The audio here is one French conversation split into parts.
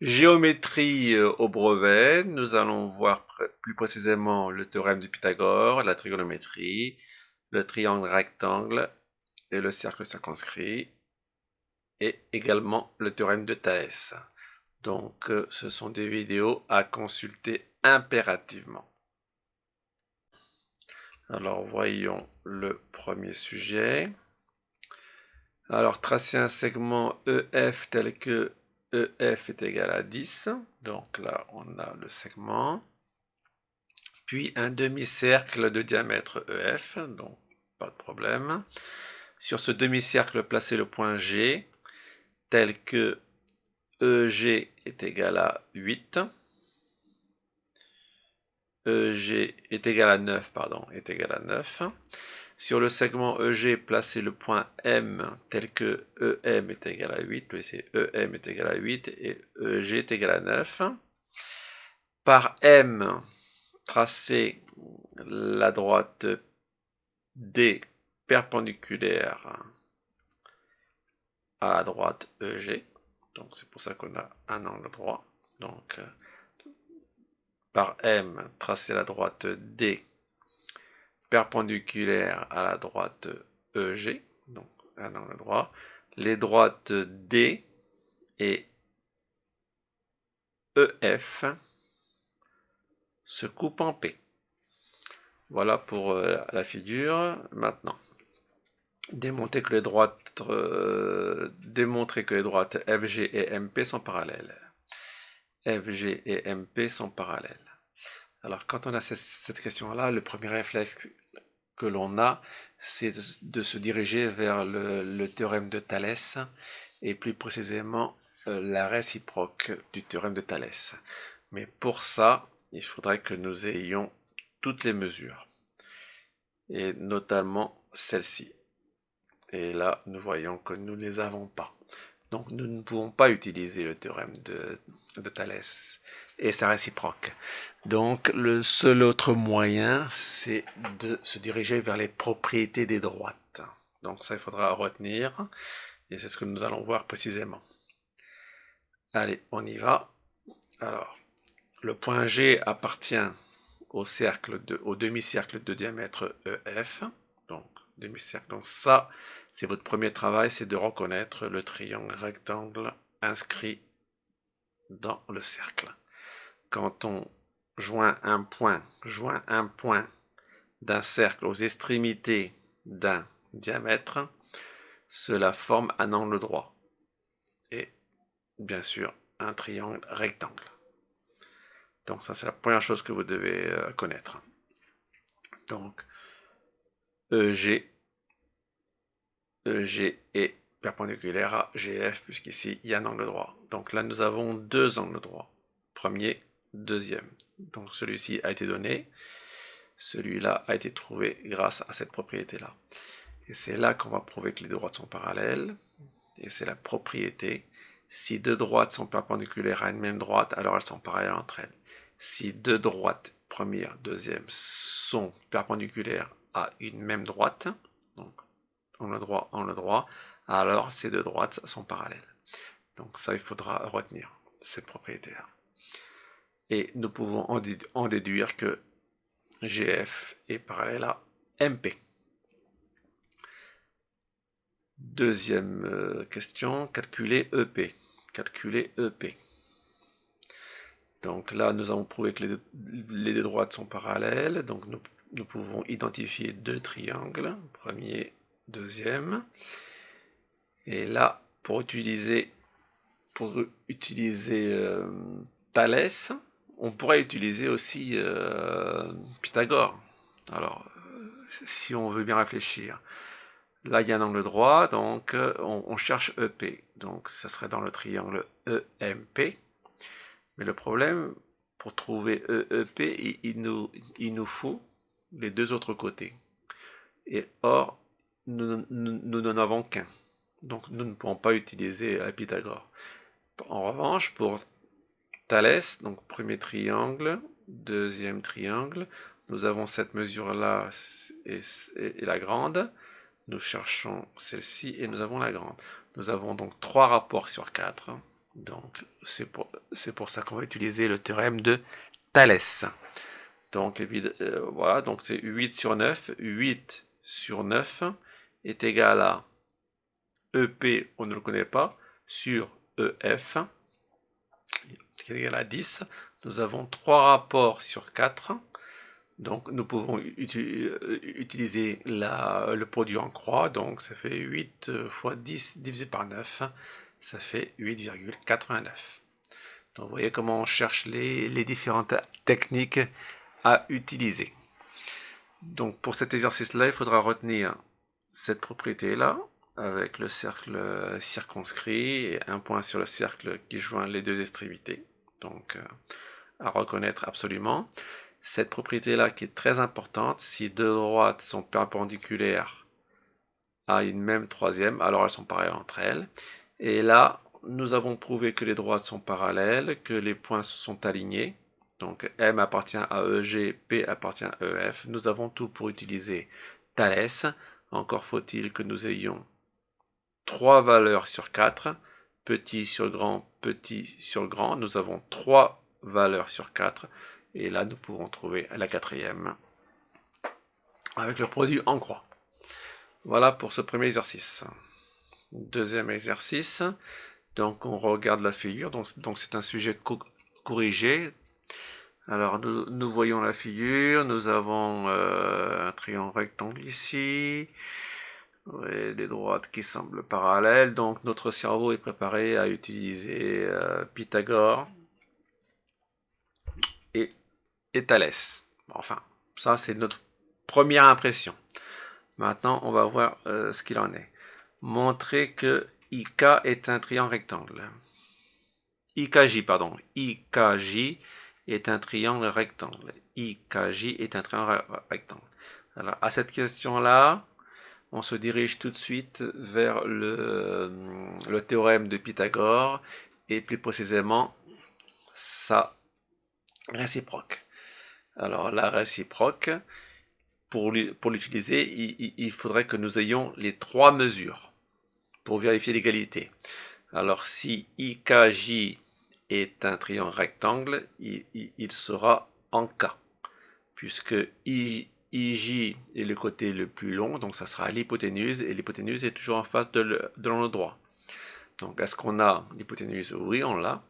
Géométrie au brevet, nous allons voir plus précisément le théorème de Pythagore, la trigonométrie, le triangle rectangle et le cercle circonscrit, et également le théorème de Thalès. Donc ce sont des vidéos à consulter impérativement. Alors voyons le premier sujet. Alors tracer un segment EF tel que EF est égal à 10. Donc là on a le segment. Puis un demi-cercle de diamètre EF, donc pas de problème. Sur ce demi-cercle, placez le point G tel que EG est égal à 8. EG est égal à 9, pardon, est égal à 9. Sur le segment EG, placez le point M tel que EM est égal à 8. Oui, c'est EM est égal à 8 et EG est égal à 9. Par M, tracez la droite D perpendiculaire à la droite EG. Donc c'est pour ça qu'on a un angle droit. Donc par M, tracez la droite D perpendiculaire à la droite EG. Donc un angle droit. Les droites D et EF se coupent en P. Voilà pour la figure. Maintenant, démontrer que les droites FG et MP sont parallèles. FG et MP sont parallèles. Alors, quand on a cette question-là, le premier réflexe que l'on a, c'est de se diriger vers le théorème de Thalès, et plus précisément la réciproque du théorème de Thalès. Mais pour ça, il faudrait que nous ayons toutes les mesures, et notamment celle-ci. Et là, nous voyons que nous ne les avons pas. Donc nous ne pouvons pas utiliser le théorème de Thalès et sa réciproque. Donc le seul autre moyen, c'est de se diriger vers les propriétés des droites. Donc ça, il faudra retenir, et c'est ce que nous allons voir précisément. Allez, on y va. Alors, le point G appartient au demi-cercle de diamètre EF. Donc, demi-cercle. Donc ça, c'est votre premier travail, c'est de reconnaître le triangle rectangle inscrit dans le cercle. Quand on joint un point d'un cercle aux extrémités d'un diamètre, cela forme un angle droit et bien sûr un triangle rectangle. Donc ça, c'est la première chose que vous devez connaître. Donc EG est perpendiculaire à GF, puisqu'ici il y a un angle droit. Donc là nous avons deux angles droits, premier, deuxième. Donc celui-ci a été donné, celui-là a été trouvé grâce à cette propriété-là. Et c'est là qu'on va prouver que les deux droites sont parallèles, et c'est la propriété. Si deux droites sont perpendiculaires à une même droite, alors elles sont parallèles entre elles. Si deux droites, première, deuxième, sont perpendiculaires à une même droite, donc angle droit, alors ces deux droites sont parallèles. Donc ça, il faudra retenir cette propriété-là. Et nous pouvons en déduire que GF est parallèle à MP. Deuxième question, calculer EP. Calculer EP. Donc là, nous avons prouvé que les deux droites sont parallèles. Donc nous pouvons identifier deux triangles, premier, deuxième. Et là, pour utiliser Thalès, on pourrait utiliser aussi Pythagore. Alors, si on veut bien réfléchir. Là, il y a un angle droit, donc on cherche EP. Donc, ça serait dans le triangle EMP. Mais le problème, pour trouver EEP, il nous faut les deux autres côtés. Et or, nous n'en avons qu'un. Donc, nous ne pouvons pas utiliser Pythagore. En revanche, pour Thalès, donc premier triangle, deuxième triangle, nous avons cette mesure-là et la grande. Nous cherchons celle-ci et nous avons la grande. Nous avons donc 3 rapports sur 4. Donc, c'est pour ça qu'on va utiliser le théorème de Thalès. Donc, voilà, donc c'est 8 sur 9. 8 sur 9 est égal à EP, on ne le connaît pas, sur EF, qui est égal à 10. Nous avons 3 rapports sur 4. Donc, nous pouvons utiliser le produit en croix. Donc, ça fait 8 fois 10 divisé par 9. Ça fait 8,89. Donc, vous voyez comment on cherche les différentes techniques à utiliser. Donc, pour cet exercice-là, il faudra retenir cette propriété-là, avec le cercle circonscrit et un point sur le cercle qui joint les deux extrémités. Donc, à reconnaître absolument. Cette propriété-là qui est très importante, si deux droites sont perpendiculaires à une même troisième, alors elles sont parallèles entre elles. Et là, nous avons prouvé que les droites sont parallèles, que les points sont alignés. Donc M appartient à EG, P appartient à EF. Nous avons tout pour utiliser Thalès. Encore faut-il que nous ayons 3 valeurs sur 4. Petit sur grand, petit sur grand. Nous avons 3 valeurs sur 4. Et là, nous pouvons trouver la quatrième avec le produit en croix. Voilà pour ce premier exercice. Deuxième exercice. Donc, on regarde la figure. Donc c'est un sujet corrigé. Alors, nous voyons la figure. Nous avons un triangle rectangle ici. Des droites qui semblent parallèles. Donc, notre cerveau est préparé à utiliser Pythagore et Thalès. Enfin, ça, c'est notre première impression. Maintenant, on va voir ce qu'il en est. Montrer que IK est un triangle rectangle. IKJ, pardon. IKJ est un triangle rectangle. IKJ est un triangle rectangle. Alors, à cette question-là, on se dirige tout de suite vers le théorème de Pythagore et plus précisément sa réciproque. Alors, la réciproque, pour l'utiliser, il faudrait que nous ayons les 3 mesures pour vérifier l'égalité. Alors, si IKJ est un triangle rectangle, il sera en K, puisque IJ est le côté le plus long, donc ça sera l'hypoténuse, et l'hypoténuse est toujours en face de l'angle droit. Donc, est-ce qu'on a l'hypoténuse? Oui, on l'a.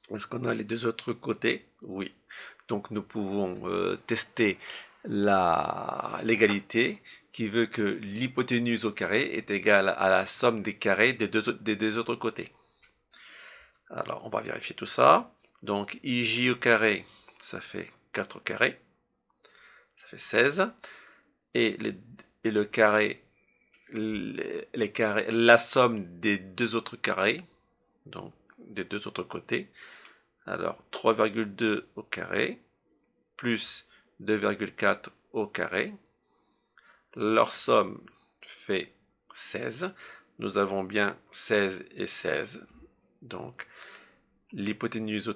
Est-ce qu'on a les deux autres côtés? Oui. Donc nous pouvons tester l'égalité qui veut que l'hypoténuse au carré est égale à la somme des carrés des deux autres côtés. Alors on va vérifier tout ça. Donc IJ au carré, ça fait 4 au carré. Ça fait 16. Et le carré, les carrés, la somme des deux autres carrés, donc des deux autres côtés. Alors 3,2 au carré plus 2,4 au carré. Leur somme fait 16. Nous avons bien 16 et 16. Donc l'hypoténuse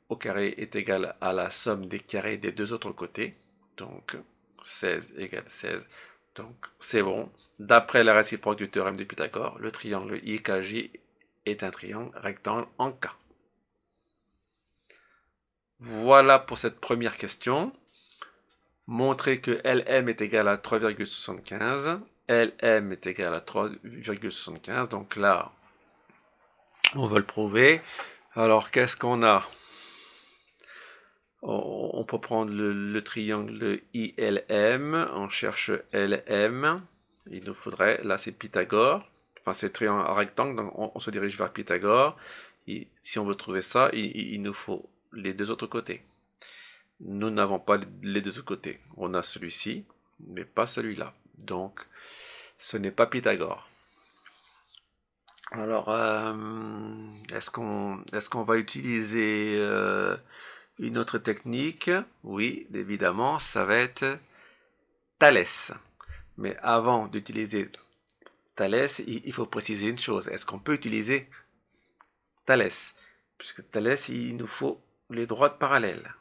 au carré est égale à la somme des carrés des deux autres côtés. Donc 16 égale 16. Donc c'est bon. D'après la réciproque du théorème de Pythagore, le triangle IKJ est un triangle rectangle en K. Voilà pour cette première question. Montrer que LM est égal à 3,75. LM est égal à 3,75. Donc là, on veut le prouver. Alors, qu'est-ce qu'on a? On peut prendre le triangle ILM. On cherche LM. Il nous faudrait, là c'est Pythagore. Enfin, c'est triangle rectangle, donc on se dirige vers Pythagore. Et si on veut trouver ça, il nous faut les deux autres côtés. Nous n'avons pas les deux côtés. On a celui-ci, mais pas celui-là. Donc, ce n'est pas Pythagore. Alors, est-ce qu'on va utiliser une autre technique? Oui, évidemment, ça va être Thalès. Mais avant d'utiliser Thalès, il faut préciser une chose. Est-ce qu'on peut utiliser Thalès? Puisque Thalès, il nous faut les droites parallèles.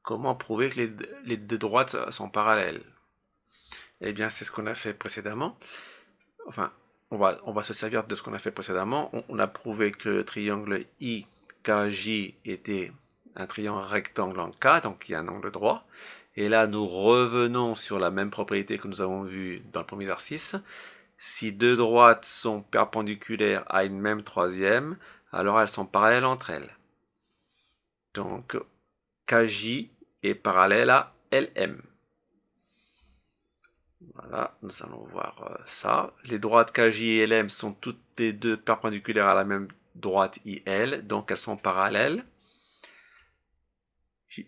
Comment prouver que les deux droites sont parallèles? Eh bien, c'est ce qu'on a fait précédemment. Enfin, on va se servir de ce qu'on a fait précédemment. On a prouvé que le triangle IKJ était un triangle rectangle en K, donc il y a un angle droit. Et là, nous revenons sur la même propriété que nous avons vue dans le premier exercice. Si deux droites sont perpendiculaires à une même troisième, alors elles sont parallèles entre elles. Donc, KJ est parallèle à LM. Voilà, nous allons voir ça. Les droites KJ et LM sont toutes les deux perpendiculaires à la même droite IL, donc elles sont parallèles.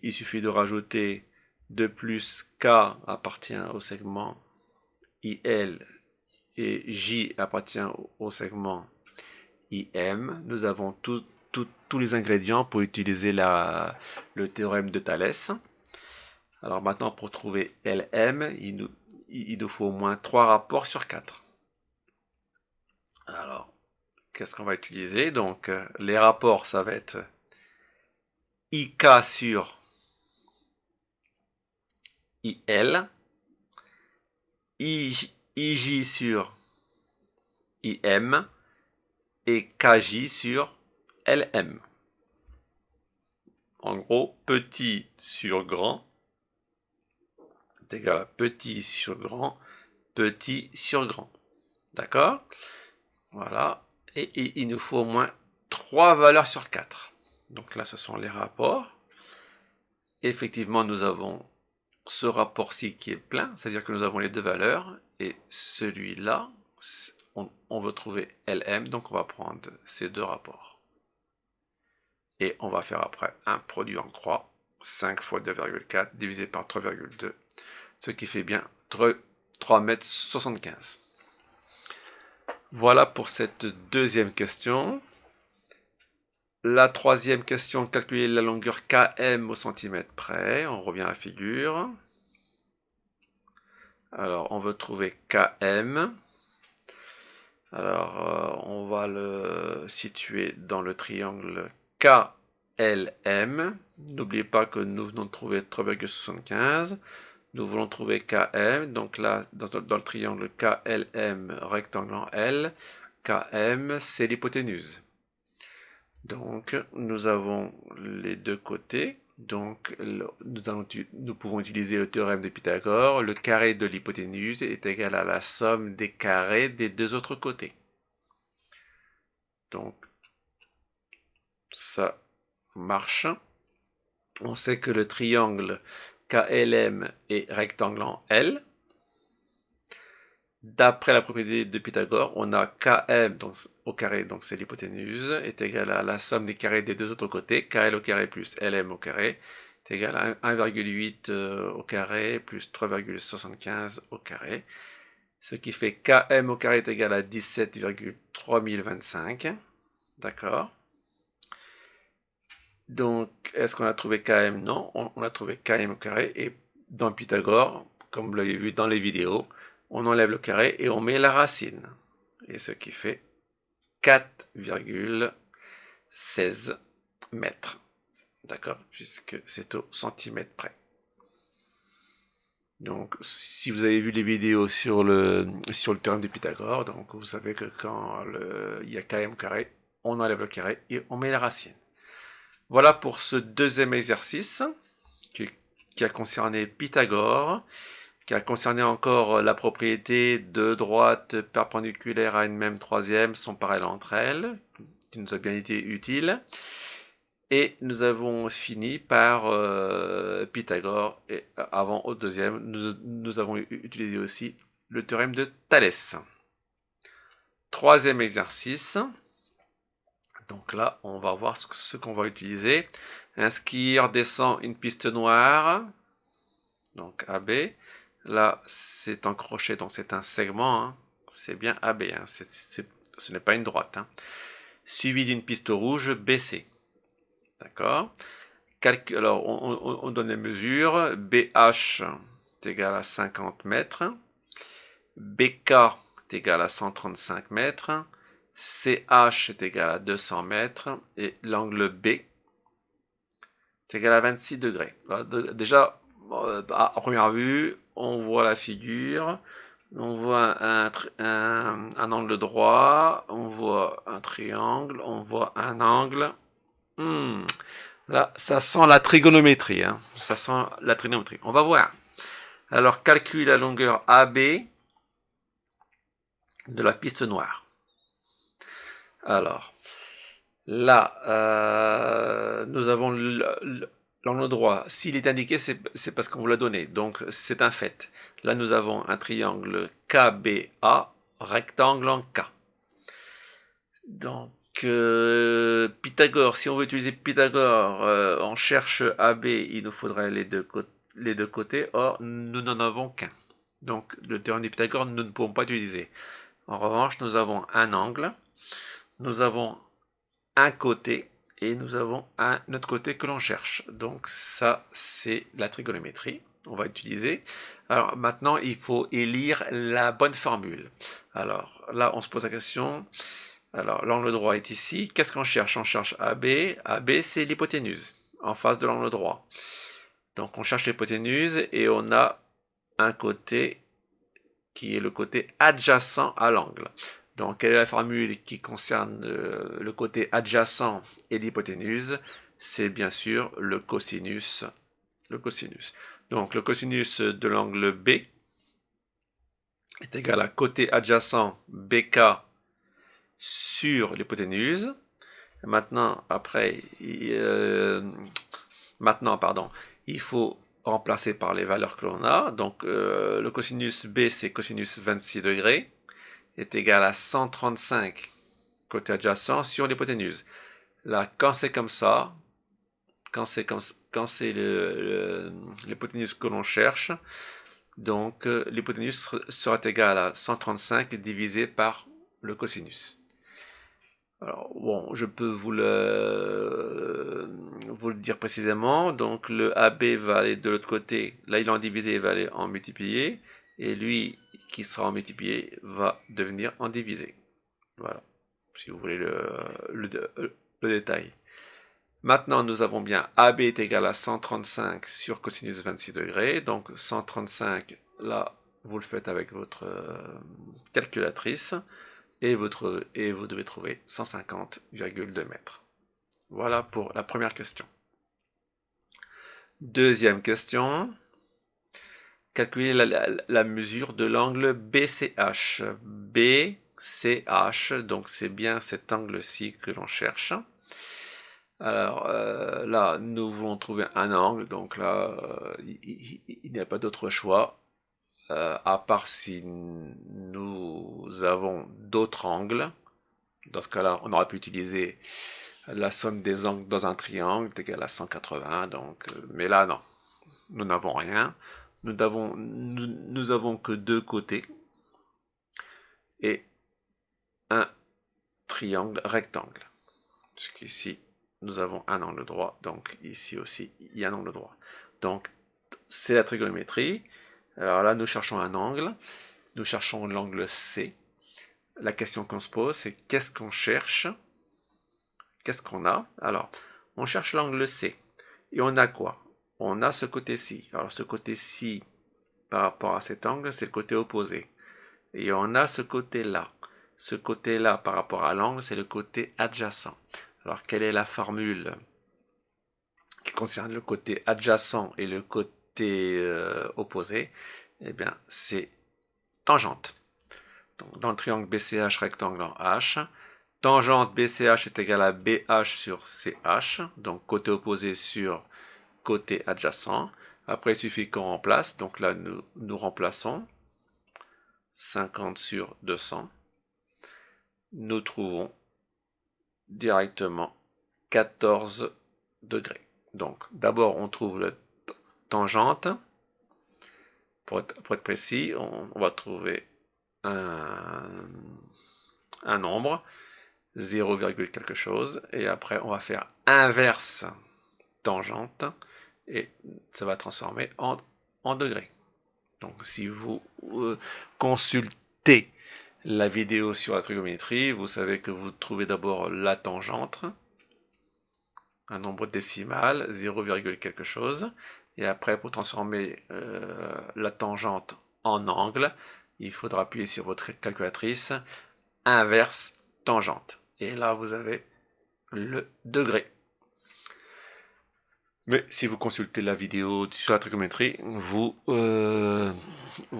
Il suffit de rajouter 2 plus K appartient au segment IL et J appartient au segment IM. Nous avons tous les ingrédients pour utiliser le théorème de Thalès. Alors maintenant, pour trouver LM, il nous faut au moins 3 rapports sur 4. Alors, qu'est-ce qu'on va utiliser? Donc, les rapports, ça va être IK sur IL, IJ sur IM et KJ sur LM. En gros, petit sur grand est égal à petit sur grand, petit sur grand. D'accord? Voilà. Et il nous faut au moins 3 valeurs sur 4. Donc là, ce sont les rapports. Effectivement, nous avons ce rapport-ci qui est plein, c'est-à-dire que nous avons les deux valeurs. Et celui-là, on veut trouver LM, donc on va prendre ces deux rapports. Et on va faire après un produit en croix, 5 fois 2,4 divisé par 3,2, ce qui fait bien 3,75 m. Voilà pour cette deuxième question. La troisième question, calculer la longueur km au centimètre près. On revient à la figure. Alors, on veut trouver km. Alors, on va le situer dans le triangle KLM. N'oubliez pas que nous venons de trouver 3,75. Nous voulons trouver km. Donc là, dans le triangle KLM rectangle en L, km, c'est l'hypoténuse. Donc, nous avons les deux côtés. Donc, nous pouvons utiliser le théorème de Pythagore. Le carré de l'hypoténuse est égal à la somme des carrés des deux autres côtés. Donc, ça marche. On sait que le triangle KLM est rectangle en L. D'après la propriété de Pythagore, on a km donc, au carré, donc c'est l'hypoténuse, est égal à la somme des carrés des deux autres côtés, kl au carré plus lm au carré, est égal à 1,8 au carré plus 3,75 au carré, ce qui fait km au carré est égal à 17,3025, d'accord? Donc, est-ce qu'on a trouvé km? Non, on a trouvé km au carré, et dans Pythagore, comme vous l'avez vu dans les vidéos, on enlève le carré et on met la racine. Et ce qui fait 4,16 mètres. D'accord? Puisque c'est au centimètre près. Donc, si vous avez vu les vidéos sur le théorème de Pythagore, donc vous savez que quand il y a km au carré, on enlève le carré et on met la racine. Voilà pour ce deuxième exercice qui a concerné Pythagore, qui a concerné encore la propriété de droites perpendiculaires à une même troisième sont parallèles entre elles, qui nous a bien été utile. Et nous avons fini par Pythagore, et avant au deuxième, nous avons utilisé aussi le théorème de Thalès. Troisième exercice. Donc là, on va voir ce qu'on va utiliser. Un skieur descend une piste noire, donc AB. Là, c'est un crochet, donc c'est un segment. Hein. C'est bien AB, hein. Ce n'est pas une droite. Hein. Suivi d'une piste rouge BC. D'accord. Alors, on donne les mesures. BH est égal à 50 mètres. BK est égal à 135 mètres. CH est égal à 200 mètres. Et l'angle B est égal à 26 degrés. Déjà, à première vue, on voit la figure. On voit un angle droit, on voit un triangle, on voit un angle. Là, ça sent la trigonométrie, hein. Ça sent la trigonométrie. On va voir. Alors, calcule la longueur AB de la piste noire. Alors, là, nous avons l'angle droit. S'il est indiqué, c'est parce qu'on vous l'a donné. Donc, c'est un fait. Là, nous avons un triangle KBA, rectangle en K. Donc, Pythagore, si on veut utiliser Pythagore, on cherche AB, il nous faudrait les deux côtés. Or, nous n'en avons qu'un. Donc, le théorème de Pythagore, nous ne pouvons pas utiliser. En revanche, nous avons un angle, nous avons un côté, et nous avons un autre côté que l'on cherche. Donc ça, c'est la trigonométrie. On va utiliser. Alors maintenant, il faut élire la bonne formule. Alors là, on se pose la question. Alors l'angle droit est ici. Qu'est-ce qu'on cherche? On cherche AB. AB, c'est l'hypoténuse en face de l'angle droit. Donc on cherche l'hypoténuse et on a un côté qui est le côté adjacent à l'angle. Donc, quelle est la formule qui concerne le côté adjacent et l'hypoténuse? C'est bien sûr le cosinus. Le cosinus. Donc, le cosinus de l'angle B est égal à côté adjacent BK sur l'hypoténuse. Maintenant, il faut remplacer par les valeurs que l'on a. Donc, le cosinus B, c'est cosinus 26 degrés, est égal à 135 côté adjacent sur l'hypoténuse. Là, quand c'est comme ça, quand c'est l'hypoténuse que l'on cherche, donc l'hypoténuse sera égale à 135 divisé par le cosinus. Alors, bon, je peux vous le dire précisément. Donc, le AB va aller de l'autre côté. Là, il est en divisé, il va aller en multiplié. Et lui, qui sera en multiplié, va devenir en divisé. Voilà, si vous voulez le détail. Maintenant, nous avons bien AB est égal à 135 sur cosinus 26 degrés. Donc, 135, là, vous le faites avec votre calculatrice. Et vous devez trouver 150,2 mètres. Voilà pour la première question. Deuxième question. Calculer la mesure de l'angle BCH. BCH, donc c'est bien cet angle-ci que l'on cherche. Alors là, nous voulons trouver un angle, donc là, il n'y a pas d'autre choix, à part si nous avons d'autres angles. Dans ce cas-là, on aurait pu utiliser la somme des angles dans un triangle est égale à 180, donc, mais là, non, nous n'avons rien. Nous avons que deux côtés et un triangle rectangle. Puisqu'ici, nous avons un angle droit, donc ici aussi, il y a un angle droit. Donc, c'est la trigonométrie. Alors là, nous cherchons un angle. Nous cherchons l'angle C. La question qu'on se pose, c'est qu'est-ce qu'on cherche? Qu'est-ce qu'on a? Alors, on cherche l'angle C. Et on a quoi? On a ce côté-ci. Alors, ce côté-ci, par rapport à cet angle, c'est le côté opposé. Et on a ce côté-là. Ce côté-là, par rapport à l'angle, c'est le côté adjacent. Alors, quelle est la formule qui concerne le côté adjacent et le côté opposé? Eh bien, c'est tangente. Donc, dans le triangle BCH rectangle en H, tangente BCH est égale à BH sur CH, donc côté opposé sur côté adjacent. Après, il suffit qu'on remplace. Donc là, nous remplaçons 50 sur 200. Nous trouvons directement 14 degrés. Donc, d'abord, on trouve la tangente. Pour être précis, on va trouver un nombre, 0, quelque chose, et après, on va faire inverse tangente, et ça va transformer en degrés. Donc, si vous consultez la vidéo sur la trigonométrie, vous savez que vous trouvez d'abord la tangente, un nombre décimal, 0, quelque chose, et après pour transformer la tangente en angle, il faudra appuyer sur votre calculatrice, inverse, tangente. Et là, vous avez le degré. Mais si vous consultez la vidéo sur la trigonométrie, vous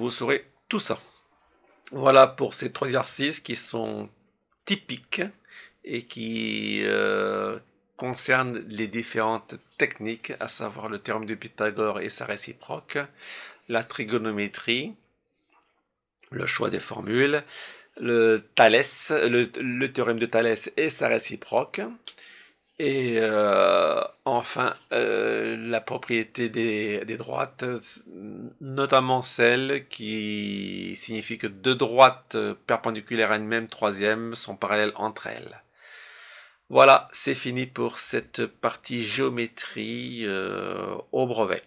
saurez tout ça. Voilà pour ces 3 exercices qui sont typiques et qui concernent les différentes techniques, à savoir le théorème de Pythagore et sa réciproque, la trigonométrie, le choix des formules, le théorème de Thalès et sa réciproque, et enfin la propriété des droites, notamment celle qui signifie que deux droites perpendiculaires à une même troisième sont parallèles entre elles. Voilà, c'est fini pour cette partie géométrie au brevet.